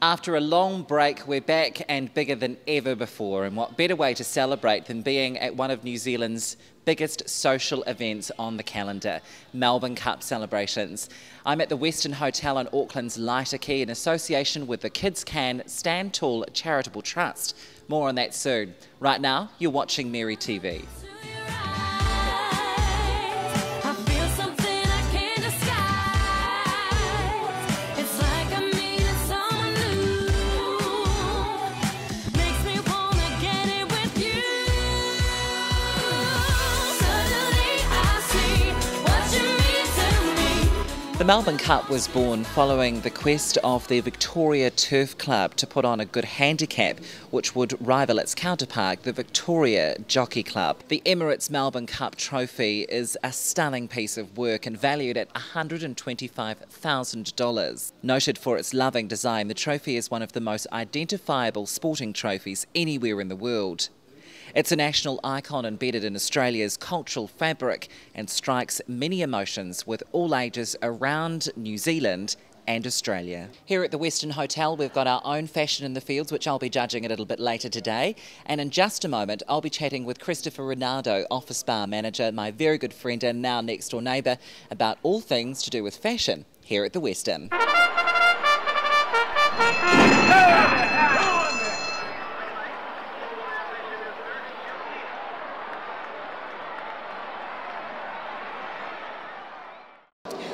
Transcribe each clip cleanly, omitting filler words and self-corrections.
After a long break, we're back and bigger than ever before, and what better way to celebrate than being at one of New Zealand's biggest social events on the calendar, Melbourne Cup celebrations. I'm at the Westin Hotel in Auckland's Lighter Quay in association with the KidsCan Stand Tall Charitable Trust. More on that soon. Right now, you're watching Mary TV. The Melbourne Cup was born following the quest of the Victoria Turf Club to put on a good handicap which would rival its counterpart, the Victoria Jockey Club. The Emirates Melbourne Cup trophy is a stunning piece of work and valued at $125,000. Noted for its loving design, the trophy is one of the most identifiable sporting trophies anywhere in the world. It's a national icon embedded in Australia's cultural fabric and strikes many emotions with all ages around New Zealand and Australia. Here at the Westin Hotel, we've got our own fashion in the fields, which I'll be judging a little bit later today. And in just a moment, I'll be chatting with Christopher Rinaudo, office bar manager, my very good friend and now next door neighbour, about all things to do with fashion here at the Westin.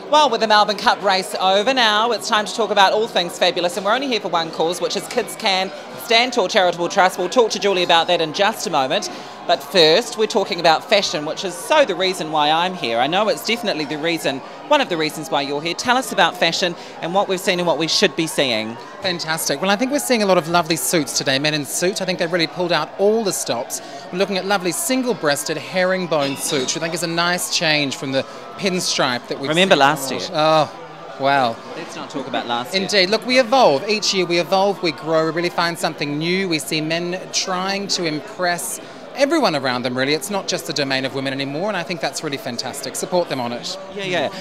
Well, with the Melbourne Cup race over now, it's time to talk about all things fabulous, and we're only here for one cause, which is KidsCan Stand Tall Charitable Trust. We'll talk to Julie about that in just a moment, but first we're talking about fashion, which is so the reason why I'm here. I know it's definitely the reason, one of the reasons why you're here. Tell us about fashion and what we've seen and what we should be seeing. Fantastic. Well, I think we're seeing a lot of lovely suits today, men in suit. I think they've really pulled out all the stops. We're looking at lovely single-breasted herringbone suits, which I think is a nice change from the pinstripe that we've Remember seen last year? Oh, wow. Let's not talk about last year. Indeed. Look, we evolve. Each year we evolve, we grow, we really find something new. We see men trying to impress everyone around them, really. It's not just the domain of women anymore, and I think that's really fantastic. Support them on it. Yeah.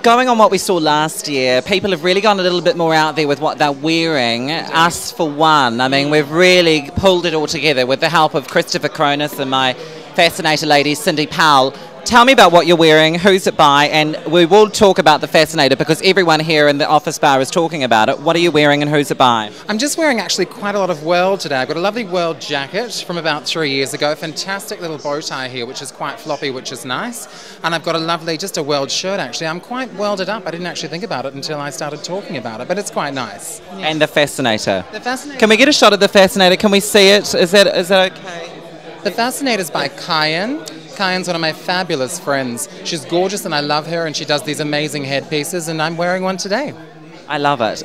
Going on what we saw last year, people have really gone a little bit more out there with what they're wearing. Us for one. I mean, we've really pulled it all together with the help of Christopher Cronus and my fascinator lady, Cindy Powell. Tell me about what you're wearing, who's it by, and we will talk about the fascinator because everyone here in the office bar is talking about it. What are you wearing and who's it by? I'm just wearing actually quite a lot of World today. I've got a lovely World jacket from about 3 years ago, a fantastic little bow tie here which is quite floppy, which is nice, and I've got a lovely, just a World shirt actually. I'm quite welded up. I didn't actually think about it until I started talking about it, but it's quite nice. Yeah. And the fascinator. The fascinator. Can we get a shot of the fascinator? Can we see it? Is that okay? The fascinator's by Kyan. Kyan's one of my fabulous friends. She's gorgeous and I love her, and she does these amazing headpieces, and I'm wearing one today. I love it.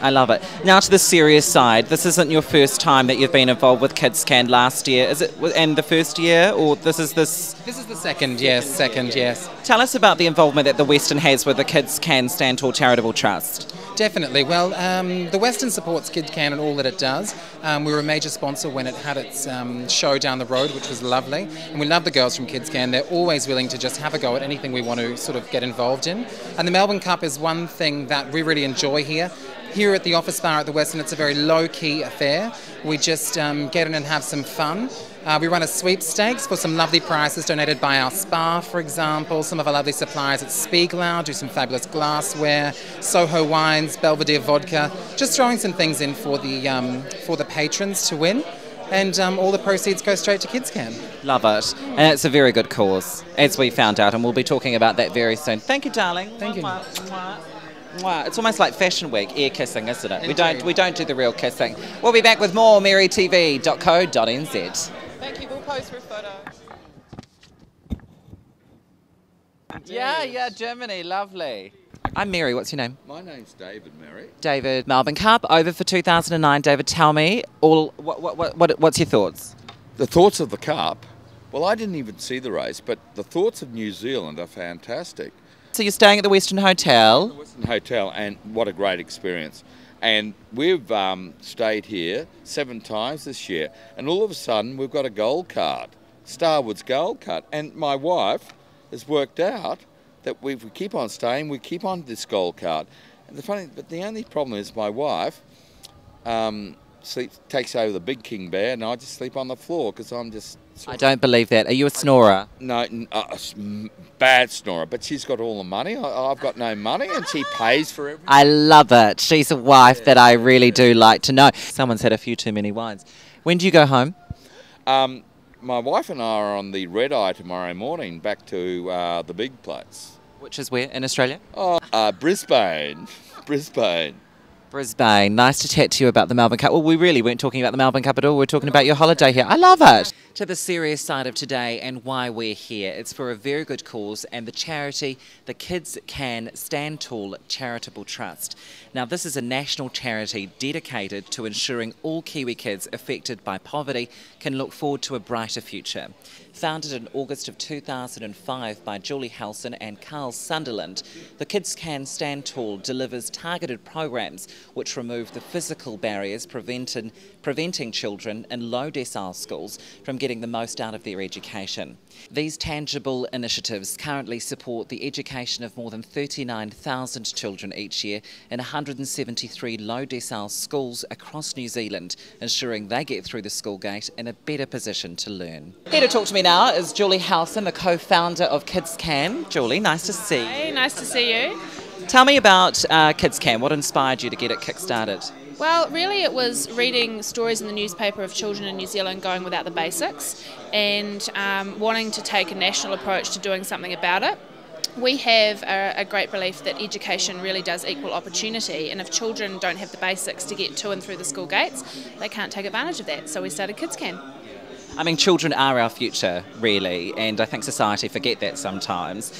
Now to the serious side. This isn't your first time that you've been involved with KidsCan. Last year, is it? And the first year, or this is this? This is the second. Yes, second. Yes. Tell us about the involvement that the Westin has with the KidsCan Stand Tall Charitable Trust. Definitely. Well, the Westin supports KidsCan and all that it does. We were a major sponsor when it had its show down the road, which was lovely. And we love the girls from KidsCan. They're always willing to just have a go at anything we want to sort of get involved in. And the Melbourne Cup is one thing that we really enjoy here. Here at the office bar at the Westin, it's a very low-key affair. We just get in and have some fun. We run a sweepstakes for some lovely prizes donated by our spa, for example. Some of our lovely suppliers at Spiegelau do some fabulous glassware, Soho wines, Belvedere vodka. Just throwing some things in for the patrons to win. And all the proceeds go straight to KidsCan. Love it. And it's a very good cause, as we found out, and we'll be talking about that very soon. Thank you, darling. Thank you. Wow, it's almost like Fashion Week, air kissing, isn't it? We don't do the real kissing. We'll be back with more marytv.co.nz. Thank you. We'll pose for a photo. Yeah, Germany, lovely. I'm Mary. What's your name? My name's David, Mary. David. Melbourne Cup over for 2009. David, tell me what's your thoughts? The thoughts of the Cup. Well, I didn't even see the race, but the thoughts of New Zealand are fantastic. So you're staying at the Westin Hotel? The Westin Hotel, and what a great experience. And we've stayed here 7 times this year, and all of a sudden we've got a gold card, Starwood's gold card. And my wife has worked out that if we keep on staying, we keep on this gold card. And but the only problem is my wife takes over the big king bear, and I just sleep on the floor because I'm just... I don't believe that. Are you a snorer? No, bad snorer, but she's got all the money. I've got no money, and she pays for everything. I love it. She's a wife that I really do like to know. Someone's had a few too many wines. When do you go home? My wife and I are on the red eye tomorrow morning back to the big place. Which is where in Australia? Brisbane. Brisbane. Nice to chat to you about the Melbourne Cup. Well, we really weren't talking about the Melbourne Cup at all. We're talking about your holiday here. I love it. To the serious side of today and why we're here. It's for a very good cause and the charity, the KidsCan Stand Tall Charitable Trust. Now, this is a national charity dedicated to ensuring all Kiwi kids affected by poverty can look forward to a brighter future. Founded in August of 2005 by Julie Helson and Haddock-Staniland, the KidsCan Stand Tall delivers targeted programs which remove the physical barriers preventing children in low decile schools from getting the most out of their education. These tangible initiatives currently support the education of more than 39,000 children each year in 173 low decile schools across New Zealand, ensuring they get through the school gate in a better position to learn. Here to talk to me now is Julie Helson, the co-founder of KidsCan. Julie, nice to see you. Hey, nice to see you. Tell me about KidsCan. What inspired you to get it kick-started? Well, really it was reading stories in the newspaper of children in New Zealand going without the basics and wanting to take a national approach to doing something about it. We have a great belief that education really does equal opportunity, and if children don't have the basics to get to and through the school gates, they can't take advantage of that. So we started KidsCan. I mean, children are our future, really, and I think society forget that sometimes.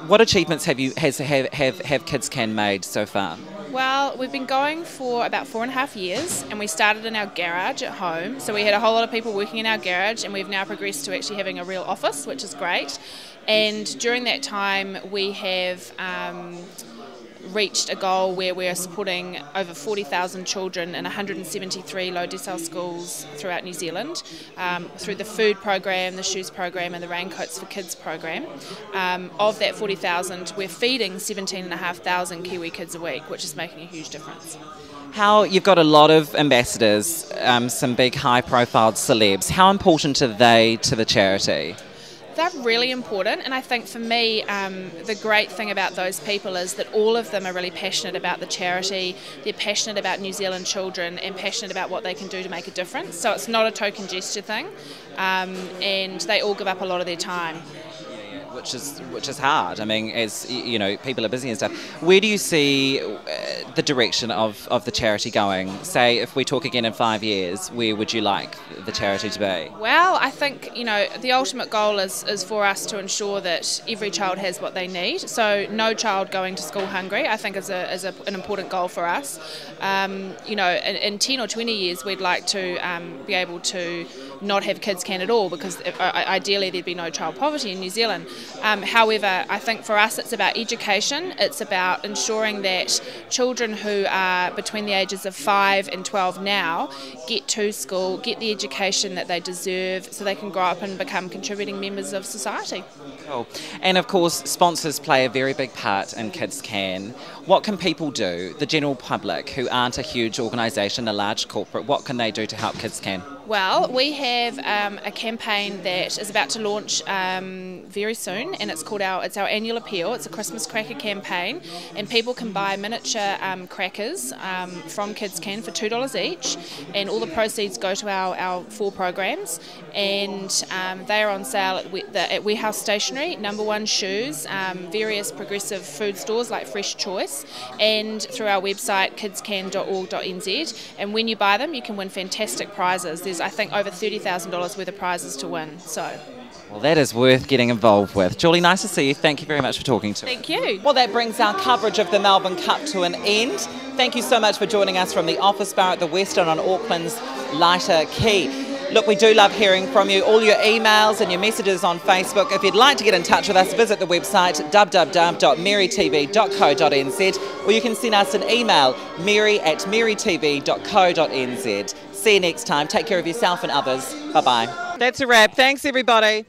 What achievements have KidsCan made so far? Well, we've been going for about 4.5 years, and we started in our garage at home. So we had a whole lot of people working in our garage, and we've now progressed to actually having a real office, which is great. And during that time, we have reached a goal where we're supporting over 40,000 children in 173 low decile schools throughout New Zealand through the food program, the shoes program and the Raincoats for Kids program. Of that 40,000, we're feeding 17,500 Kiwi kids a week, which is making a huge difference. You've got a lot of ambassadors, some big high profile celebs. How important are they to the charity? They're really important, and I think for me the great thing about those people is that all of them are really passionate about the charity, they're passionate about New Zealand children and passionate about what they can do to make a difference. So it's not a token gesture thing, and they all give up a lot of their time. Which is hard. I mean, as you know, people are busy and stuff. Where do you see the direction of the charity going? Say, if we talk again in 5 years, where would you like the charity to be? Well, I think, you know, the ultimate goal is for us to ensure that every child has what they need. So no child going to school hungry, I think, is an important goal for us. You know, in 10 or 20 years, we'd like to be able to not have KidsCan at all, because ideally there'd be no child poverty in New Zealand. However, I think for us it's about education. It's about ensuring that children who are between the ages of 5 and 12 now get to school, get the education that they deserve, so they can grow up and become contributing members of society. Cool. And of course, sponsors play a very big part in KidsCan. What can people do, the general public, who aren't a huge organisation, a large corporate, what can they do to help KidsCan? Well, we have a campaign that is about to launch very soon, and it's called our annual appeal. It's a Christmas cracker campaign, and people can buy miniature crackers from KidsCan for $2 each, and all the proceeds go to our 4 programs, and they are on sale at Warehouse Stationery, Number 1 Shoes, various progressive food stores like Fresh Choice, and through our website kidscan.org.nz. And when you buy them, you can win fantastic prizes. There's, I think, over $30,000 worth of prizes to win. Well, that is worth getting involved with. Julie, nice to see you. Thank you very much for talking to us. Thank you. Well, that brings our coverage of the Melbourne Cup to an end. Thank you so much for joining us from the office bar at the Westin on Auckland's Lighter Quay. Look, we do love hearing from you, all your emails and your messages on Facebook. If you'd like to get in touch with us, visit the website www.marytv.co.nz, or you can send us an email, mary@marytv.co.nz. See you next time. Take care of yourself and others. Bye-bye. That's a wrap. Thanks, everybody.